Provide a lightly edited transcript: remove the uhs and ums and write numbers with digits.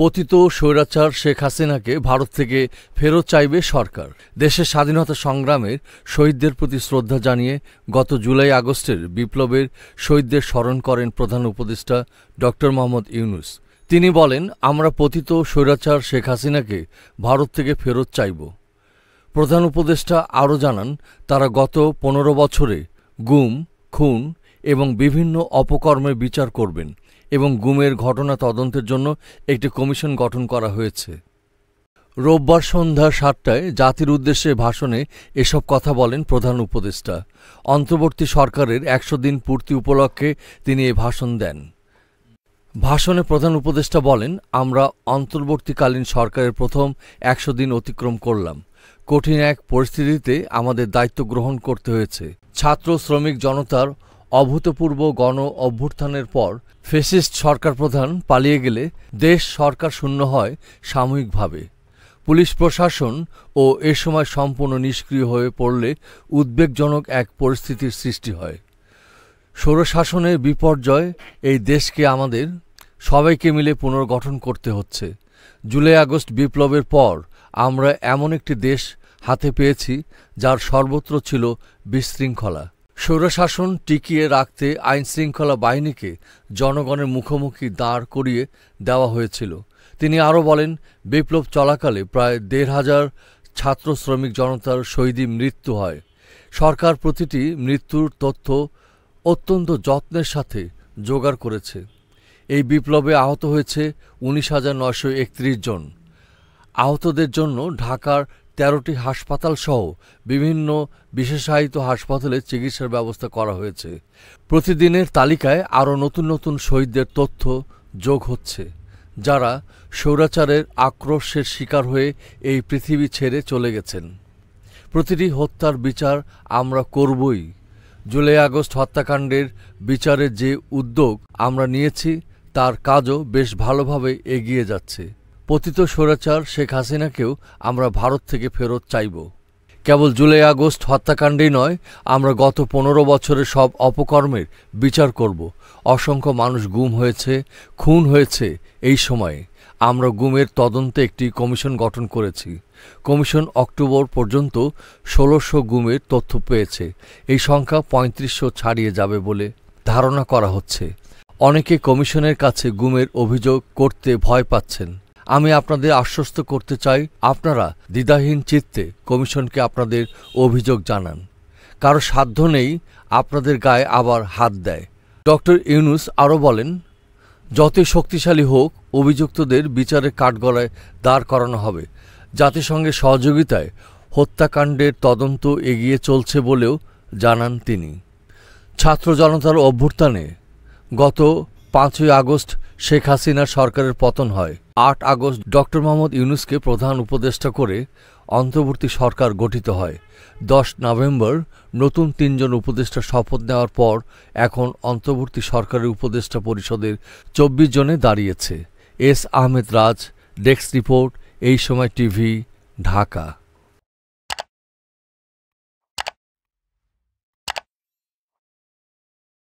পতিত স্বৈরাচার শেখ হাসিনাকে ভারত থেকে ফেরত চাইবে সরকার। দেশের স্বাধীনতা সংগ্রামের শহীদদের প্রতি শ্রদ্ধা জানিয়ে গত জুলাই আগস্টের বিপ্লবের শহীদদের স্মরণ করেন প্রধান উপদেষ্টা ড. মোহাম্মদ ইউনূস। তিনি বলেন, আমরা পতিত স্বৈরাচার শেখ হাসিনাকে ভারত থেকে ফেরত চাইব। প্রধান উপদেষ্টা আরও জানান, তারা গত 15 বছরে গুম, খুন এবং বিভিন্ন অপকর্মের বিচার করবেন এবং গুমের ঘটনা তদন্তের জন্য একটি কমিশন গঠন করা হয়েছে। রোববার সন্ধ্যা 7টায় জাতির উদ্দেশ্যে ভাষণে এসব কথা বলেন প্রধান উপদেষ্টা। অন্তর্বর্তী সরকারের 100 দিন পূর্তি উপলক্ষে তিনি এ ভাষণ দেন। ভাষণে প্রধান উপদেষ্টা বলেন, আমরা অন্তর্বর্তীকালীন সরকারের প্রথম 100 দিন অতিক্রম করলাম। কঠিন এক পরিস্থিতিতে আমাদের দায়িত্ব গ্রহণ করতে হয়েছে। ছাত্র শ্রমিক জনতার অভূতপূর্ব গণ অভ্যুত্থানের পর ফ্যাসিস্ট সরকার প্রধান পালিয়ে গেলে দেশ সরকার শূন্য হয় সাময়িকভাবে। পুলিশ প্রশাসন ও এ সময় সম্পূর্ণ নিষ্ক্রিয় হয়ে পড়লে উদ্বেগজনক এক পরিস্থিতির সৃষ্টি হয়। স্বৈরশাসনের বিপর্যয় এই দেশকে আমাদের সবাইকে মিলে পুনর্গঠন করতে হচ্ছে। জুলাই আগস্ট বিপ্লবের পর আমরা এমন একটি দেশ হাতে পেয়েছি যার সর্বত্র ছিল বিশৃঙ্খলা। স্বৈরশাসন টিকিয়ে রাখতে আইনশৃঙ্খলা বাহিনীকে জনগণের মুখোমুখি দাঁড় করিয়ে দেওয়া হয়েছিল। তিনি আরও বলেন, বিপ্লব চলাকালে প্রায় 1,500 ছাত্র শ্রমিক জনতার শহীদি মৃত্যু হয়। সরকার প্রতিটি মৃত্যুর তথ্য অত্যন্ত যত্নের সাথে জোগাড় করেছে। এই বিপ্লবে আহত হয়েছে 19,931 জন। আহতদের জন্য ঢাকার 13টি হাসপাতাল সহ বিভিন্ন বিশেষায়িত হাসপাতালে চিকিৎসার ব্যবস্থা করা হয়েছে। প্রতিদিনের তালিকায় আরও নতুন নতুন শহীদদের তথ্য যোগ হচ্ছে, যারা স্বৈরাচারের আক্রোশের শিকার হয়ে এই পৃথিবী ছেড়ে চলে গেছেন। প্রতিটি হত্যার বিচার আমরা করবই। জুলাই আগস্ট হত্যাকাণ্ডের বিচারের যে উদ্যোগ আমরা নিয়েছি তার কাজও বেশ ভালোভাবে এগিয়ে যাচ্ছে। পতিত স্বৈরাচার শেখ হাসিনাকেও আমরা ভারত থেকে ফেরত চাইব। কেবল জুলাই আগস্ট হত্যাকাণ্ডেই নয়, আমরা গত 15 বছরের সব অপকর্মের বিচার করব। অসংখ্য মানুষ গুম হয়েছে, খুন হয়েছে। এই সময়ে আমরা গুমের তদন্তে একটি কমিশন গঠন করেছি। কমিশন অক্টোবর পর্যন্ত 1600 গুমের তথ্য পেয়েছে। এই সংখ্যা 3500 ছাড়িয়ে যাবে বলে ধারণা করা হচ্ছে। অনেকে কমিশনের কাছে গুমের অভিযোগ করতে ভয় পাচ্ছেন। আমি আপনাদের আশ্বস্ত করতে চাই, আপনারা দ্বিধাহীন চিত্তে কমিশনকে আপনাদের অভিযোগ জানান। কারো সাধ্য নেই আপনাদের গায়ে আবার হাত দেয়। ড. ইউনূস আরও বলেন, যতই শক্তিশালী হোক, অভিযুক্তদের বিচারের কাঠগড়ায় দাঁড় করানো হবে। জাতিসংঘের সহযোগিতায় হত্যাকাণ্ডের তদন্ত এগিয়ে চলছে বলেও জানান তিনি। ছাত্র জনতার অভ্যুত্থানে গত 5ই আগস্ট শেখ হাসিনার সরকারের পতন হয়। 8 আগস্ট ড. মোহাম্মদ ইউনূসকে প্রধান উপদেষ্টা করে অন্তর্বর্তী সরকার গঠিত হয়। 10 নভেম্বর নতুন 3 জন উপদেষ্টা শপথ নেওয়ার পর এখন অন্তর্বর্তী সরকারের উপদেষ্টা পরিষদের 24 জনে দাঁড়িয়েছে। এস আহমেদ রাজ, ডেস্ক রিপোর্ট, এই সময় টিভি, ঢাকা।